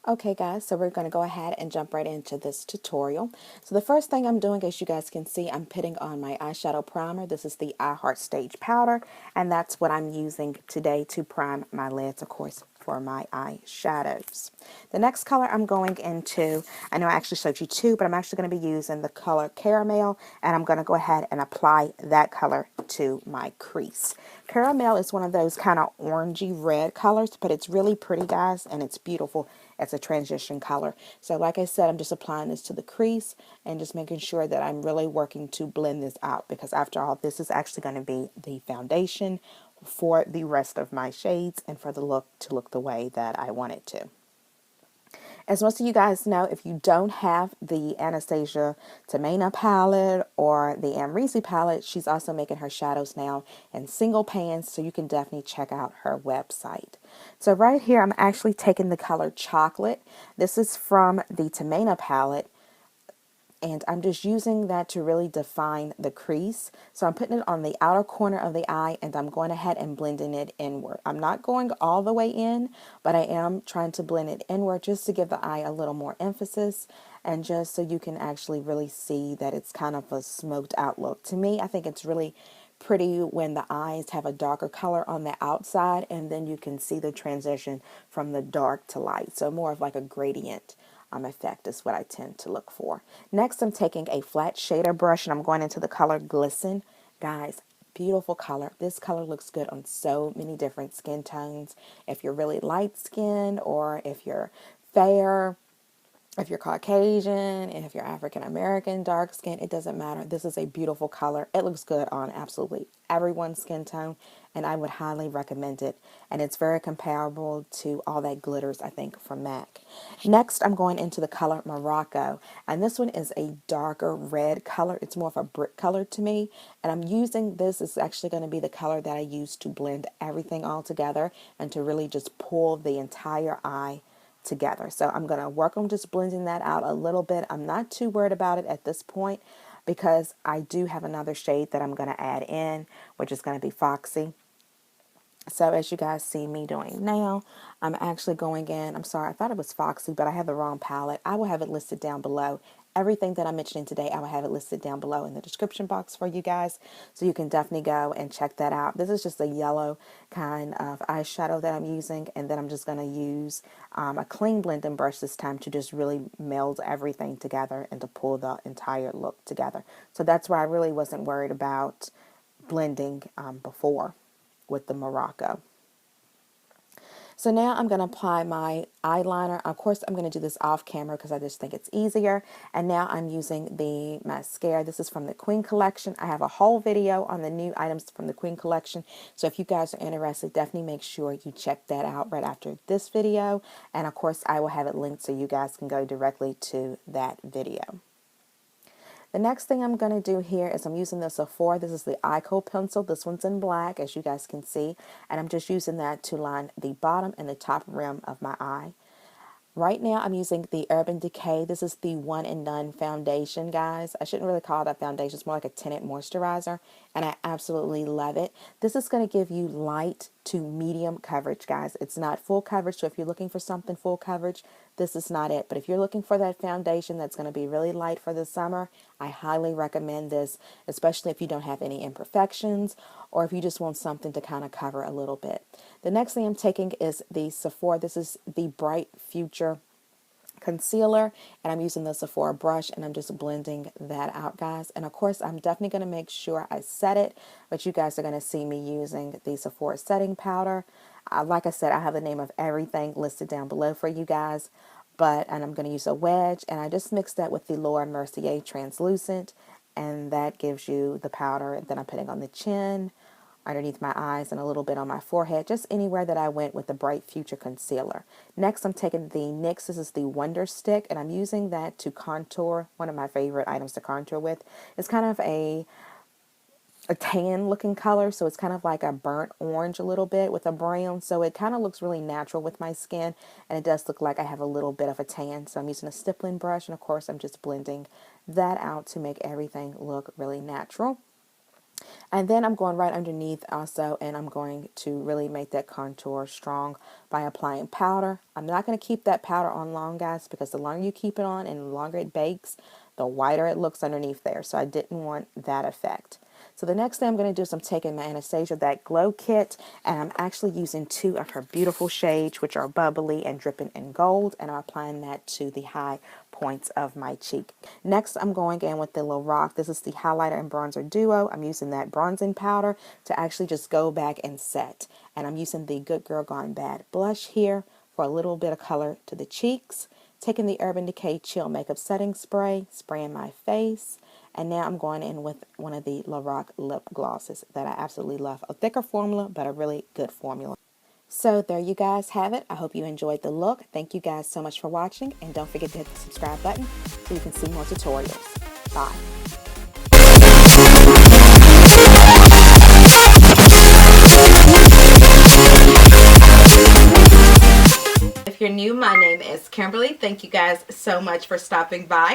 Okay guys, so we're going to go ahead and jump right into this tutorial. So the first thing I'm doing, as you guys can see, I'm putting on my eyeshadow primer. This is the I Heart Stage powder, and that's what I'm using today to prime my lids, of course, for my eyeshadows. The next color I'm going into, I know I actually showed you two, but I'm actually going to be using the color Caramel, and I'm going to go ahead and apply that color to my crease. Caramel is one of those kind of orangey red colors, but it's really pretty, guys, and it's beautiful as a transition color. So like I said, I'm just applying this to the crease and just making sure that I'm really working to blend this out, because after all, this is actually going to be the foundation for the rest of my shades and for the look to look the way that I want it to. As most of you guys know, if you don't have the Anastasia Tamena palette or the Amrezy palette, she's also making her shadows now in single pans, so you can definitely check out her website. So right here, I'm actually taking the color Chocolate. This is from the Tamena palette, and I'm just using that to really define the crease. So I'm putting it on the outer corner of the eye, and I'm going ahead and blending it inward. I'm not going all the way in, but I am trying to blend it inward just to give the eye a little more emphasis, and just so you can actually really see that it's kind of a smoked out look. To me, I think it's really pretty when the eyes have a darker color on the outside, and then you can see the transition from the dark to light. So more of like a gradient effect is what I tend to look for. Next, I'm taking a flat shader brush and I'm going into the color Glisten. Guys, beautiful color. This color looks good on so many different skin tones. If you're really light skinned, or if you're fair, if you're Caucasian, if you're African American, dark skin, it doesn't matter. This is a beautiful color. It looks good on absolutely everyone's skin tone, and I would highly recommend it. And it's very comparable to all that glitters, I think, from MAC. Next, I'm going into the color Morocco, and this one is a darker red color. It's more of a brick color to me, and I'm using this. It's actually going to be the color that I use to blend everything all together and to really just pull the entire eye together. So I'm going to work on just blending that out a little bit. I'm not too worried about it at this point, because I do have another shade that I'm going to add in, which is going to be Foxy. So as you guys see me doing now, I'm actually going in. I'm sorry, I thought it was Foxy, but I have the wrong palette. I will have it listed down below. Everything that I'm mentioning today, I will have it listed down below in the description box for you guys, so you can definitely go and check that out. This is just a yellow kind of eyeshadow that I'm using, and then I'm just going to use a clean blending brush this time to just really meld everything together and to pull the entire look together. So that's why I really wasn't worried about blending before with the Morocco. So now I'm going to apply my eyeliner. Of course, I'm going to do this off camera because I just think it's easier. And now I'm using the mascara. This is from the Queen Collection. I have a whole video on the new items from the Queen Collection. So if you guys are interested, definitely make sure you check that out right after this video. And of course, I will have it linked so you guys can go directly to that video. The next thing I'm going to do here is I'm using the Sephora. This is the Ico pencil. This one's in black, as you guys can see. And I'm just using that to line the bottom and the top rim of my eye. Right now, I'm using the Urban Decay. This is the One and Done foundation, guys. I shouldn't really call it a foundation. It's more like a tinted moisturizer, and I absolutely love it. This is going to give you light to medium coverage, guys. It's not full coverage, so if you're looking for something full coverage, this is not it. But if you're looking for that foundation that's going to be really light for the summer, I highly recommend this, especially if you don't have any imperfections or if you just want something to kind of cover a little bit. The next thing I'm taking is the Sephora. This is the Bright Future concealer, and I'm using the Sephora brush, and I'm just blending that out, guys. And of course, I'm definitely going to make sure I set it, but you guys are going to see me using the Sephora setting powder. Like I said, I have the name of everything listed down below for you guys, and I'm going to use a wedge, and I just mixed that with the Laura Mercier translucent, and that gives you the powder that I'm putting on the chin, underneath my eyes, and a little bit on my forehead, just anywhere that I went with the Bright Future concealer. Next, I'm taking the NYX. This is the Wonder Stick, and I'm using that to contour. One of my favorite items to contour with. It's kind of a tan looking color, so it's kind of like a burnt orange a little bit with a brown, so it kind of looks really natural with my skin, and it does look like I have a little bit of a tan. So I'm using a stippling brush, and of course I'm just blending that out to make everything look really natural. And then I'm going right underneath also, and I'm going to really make that contour strong by applying powder. I'm not going to keep that powder on long, guys, because the longer you keep it on and the longer it bakes, the whiter it looks underneath there. So I didn't want that effect. So the next thing I'm going to do is I'm taking my Anastasia, that glow kit, and I'm actually using 2 of her beautiful shades, which are bubbly and dripping in gold, and I'm applying that to the high points of my cheek. Next, I'm going in with the Lorac. This is the highlighter and bronzer duo. I'm using that bronzing powder to actually just go back and set. And I'm using the Good Girl Gone Bad blush here for a little bit of color to the cheeks. Taking the Urban Decay Chill Makeup Setting Spray, spraying my face. And now I'm going in with one of the Lorac lip glosses that I absolutely love. A thicker formula, but a really good formula. So there you guys have it. I hope you enjoyed the look. Thank you guys so much for watching. And don't forget to hit the subscribe button so you can see more tutorials. Bye. If you're new, my name is Kimberly. Thank you guys so much for stopping by.